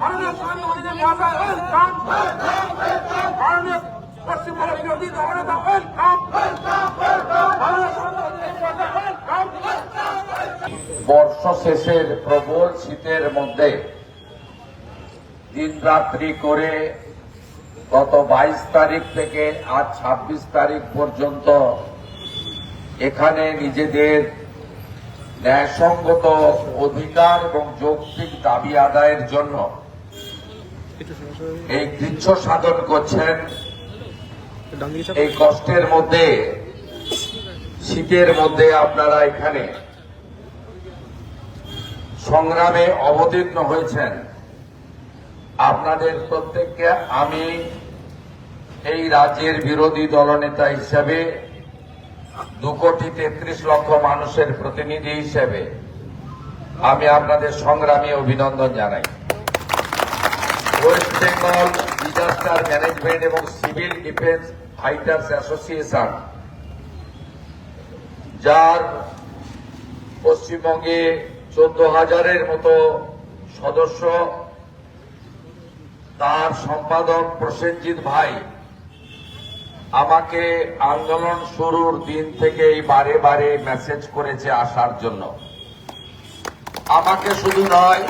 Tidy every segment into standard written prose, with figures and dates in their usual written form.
মাননীয় প্রধানমন্ত্রী মহাশয় ওয়েলকাম, মাননীয় পশ্চিমবঙ্গ বিরোধী দলনেতা ওয়েলকাম, মাননীয় প্রধানমন্ত্রী মহাশয় ওয়েলকাম। বর্ষ শেষের প্রবল শীতের মধ্যে দিন রাত্রি করে গত 22 তারিখ থেকে আজ 26 তারিখ পর্যন্ত এখানে নিজেদের ন্যায়সঙ্গত অধিকার এবং যৌক্তিক দাবি আদায়ের জন্য এই কৃচ্ছ সাধন করছেন। এই কষ্টের মধ্যে, শীতের মধ্যে আপনারা এখানে সংগ্রামে অবতীর্ণ হয়েছেন। আপনাদের প্রত্যেককে আমি এই রাজ্যের বিরোধী দলনেতা হিসেবে 2,33,00,000 মানুষের প্রতিনিধি হিসেবে আমি আপনাদের সংগ্রামী অভিনন্দন জানাই। ওয়েস্ট বেঙ্গল ডিজাস্টার ম্যানেজমেন্ট এবং সিভিল ডিফেন্স ফাইটার্স অ্যাসোসিয়েশন, যার পশ্চিমবঙ্গে 14,000-এর মতো সদস্য, তার সম্পাদক প্রসেনজিৎ ভাই আমাকে আন্দোলন শুরুর দিন থেকেই বারে বারে মেসেজ করেছে আসার জন্য। আমাকে শুধু নয়,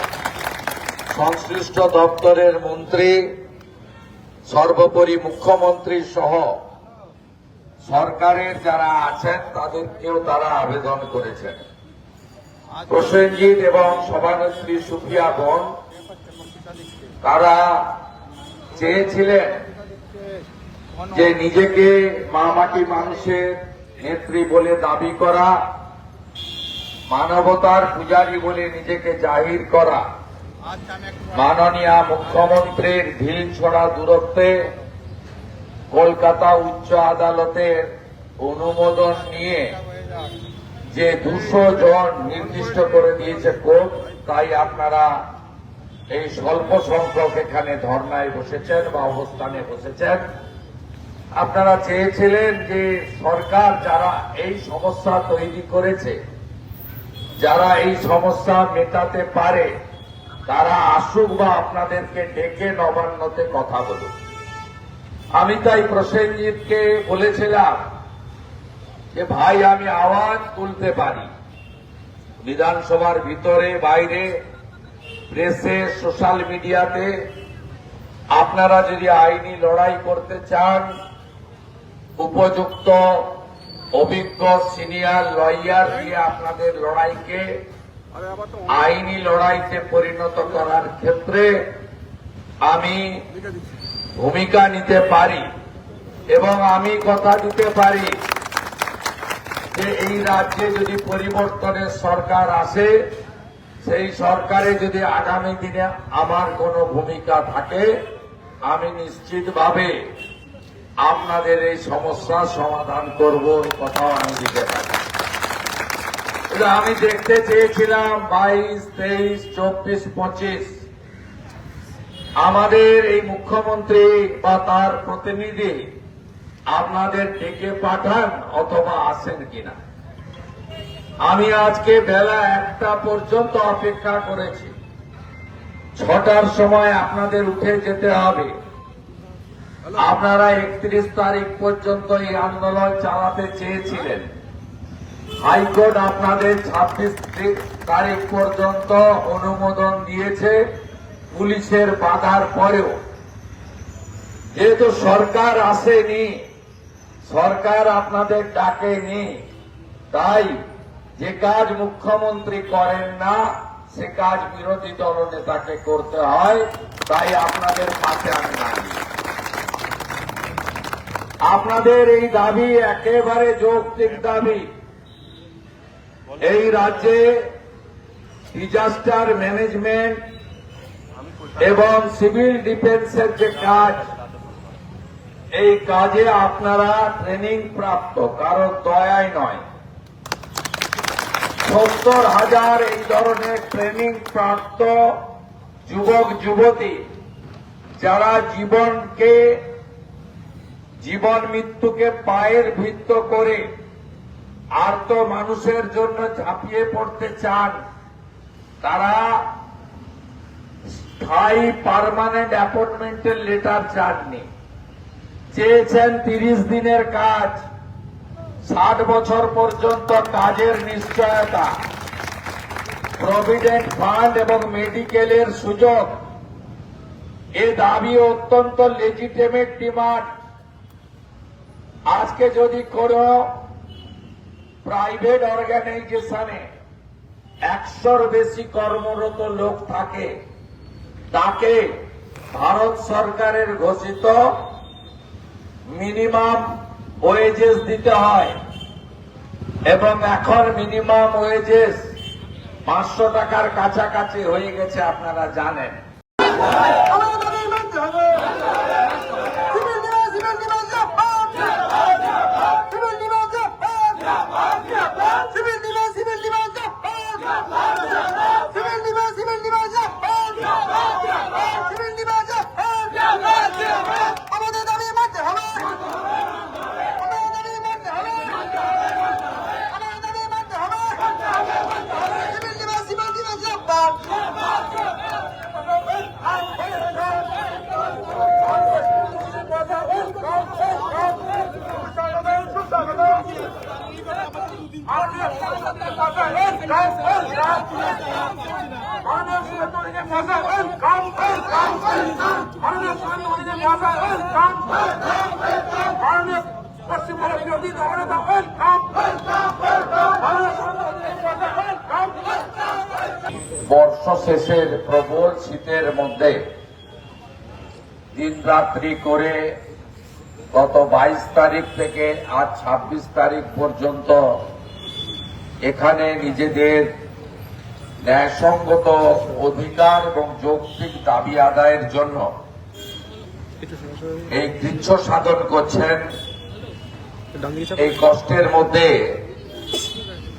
সংশ্লিষ্ট দপ্তরের মন্ত্রী, সর্বোপরি মুখ্যমন্ত্রী সহ সরকারের যারা আছেন তাদেরকেও তারা আবেদন করেছেন। প্রসেনজিৎ এবং সভানেত্রী সুপ্রিয়া বোন তারা চেয়েছিলেন যে নিজেকে মা মাটি মানুষের নেত্রী বলে দাবি করা, মানবতার পূজারী বলে নিজেকে জাহির করা, মাননীয় মুখ্যমন্ত্রীর ঢিল ছোড়া দূরত্বে কলকাতা উচ্চ আদালতের অনুমোদন নিয়ে যে 200 জন নির্দিষ্ট করে দিয়েছে কোর্ট, তাই আপনারা এই স্বল্প সংখ্যক এখানে ধর্নায় বসেছেন বা অবস্থানে বসেছেন। আপনারা চেয়েছিলেন যে সরকার যারা এই সমস্যা তৈরি করেছে, যারা এই সমস্যা মেটাতে পারে, তারা আসুক বা আপনাদেরকে ডেকে নবান্নতে কথা বলুক। আমি তাই প্রসেনজিৎকে বলেছিলাম যে ভাই, আমি আওয়াজ তুলতে পারি বিধানসভার ভিতরে বাইরে, প্রেসে, সোশ্যাল মিডিয়াতে। আপনারা যদি আইনি লড়াই করতে চান, উপযুক্ত অভিজ্ঞ সিনিয়র লয়ার দিয়ে আপনাদের লড়াইকে আইনি লড়াইতে পরিণত করার ক্ষেত্রে আমি ভূমিকা নিতে পারি এবং আমি কথা দিতে পারি যে এই রাজ্যে যদি পরিবর্তনের সরকার আসে, সেই সরকারে যদি আগামী দিনে আমার কোনো ভূমিকা থাকে, আমি নিশ্চিতভাবে আপনাদের এই সমস্যার সমাধান করব, এই কথাও আমি দিতে পারি। আমি দেখতে চেয়েছিলাম 22, 23, 24, 25 আমাদের এই মুখ্যমন্ত্রী বা তার প্রতিনিধি আপনাদের ডেকে পাঠান অথবা আসেন কিনা। আমি আজকে বেলা 1টা পর্যন্ত অপেক্ষা করেছি। 6টার সময় আপনাদের উঠে যেতে হবে। আপনারা 31 তারিখ পর্যন্ত এই আন্দোলন চালাতে চেয়েছিলেন। হাইকোর্ট আপনাদের 26 তারিখ পর্যন্ত অনুমোদন দিয়েছে, পুলিশের বাধার পরেও। যেহেতু সরকার আসেনি, সরকার আপনাদের ডাকেনি, তাই যে কাজ মুখ্যমন্ত্রী করেন না সে কাজ বিরোধী দলনেতাকে করতে হয়। তাই আপনাদের পাশে আমি দাঁড়িয়ে। আপনাদের এই দাবি একেবারে যৌক্তিক দাবি। এই রাজ্যে ডিজাস্টার ম্যানেজমেন্ট এবং সিভিল ডিফেন্সের যে কাজ, এই কাজে আপনারা ট্রেনিং প্রাপ্ত, কারো দয়ায় নয়। 70,000 এই ধরনের ট্রেনিং প্রাপ্ত যুবক যুবতী, যারা জীবন মৃত্যুকে পায়ের ভিত্ত করে আর্ত মানুষের জন্য ঝাঁপিয়ে পড়তে চান, তারা স্থায়ী পার্মানেন্ট অ্যাপয়েন্টমেন্টের লেটার চাননি, চেয়েছেন 30 দিনের কাজ, 60 বছর পর্যন্ত কাজের নিশ্চয়তা, প্রভিডেন্ট ফান্ড এবং মেডিকেলের সুযোগ। এ দাবি অত্যন্ত লেজিটিমেট ডিমান্ড। আজকে যদি কোনো প্রাইভেট অর্গানাইজেশনে 100-র বেশি কর্মরত লোক থাকে, তাকে ভারত সরকারের ঘোষিত মিনিমাম ওয়েজেস দিতে হয় এবং এখন মিনিমাম ওয়েজেস 500 টাকার কাছাকাছি হয়ে গেছে, আপনারা জানেন। পশ্চিমবঙ্গ বিরোধী দলনেতা ওয়েলকাম। বর্ষ শেষের প্রবল শীতের মধ্যে দিনরাত্রি করে গত 22 তারিখ থেকে আজ 26 তারিখ পর্যন্ত এখানে নিজেদের ন্যায়সঙ্গত অধিকার এবং যৌক্তিক দাবি আদায়ের জন্য এই কৃচ্ছ সাধন করছেন। এই কষ্টের মধ্যে,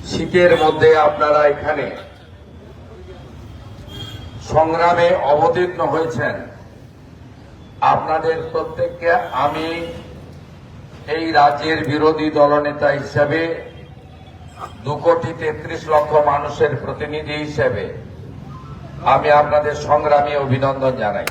শীতের মধ্যে আপনারা এখানে সংগ্রামে অবতীর্ণ হয়েছেন। আপনাদের প্রত্যেককে আমি এই রাজ্যের বিরোধী দলনেতা হিসেবে 2,33,00,000 মানুষের প্রতিনিধি হিসেবে আমি আপনাদের সংগ্রামী অভিনন্দন জানাই।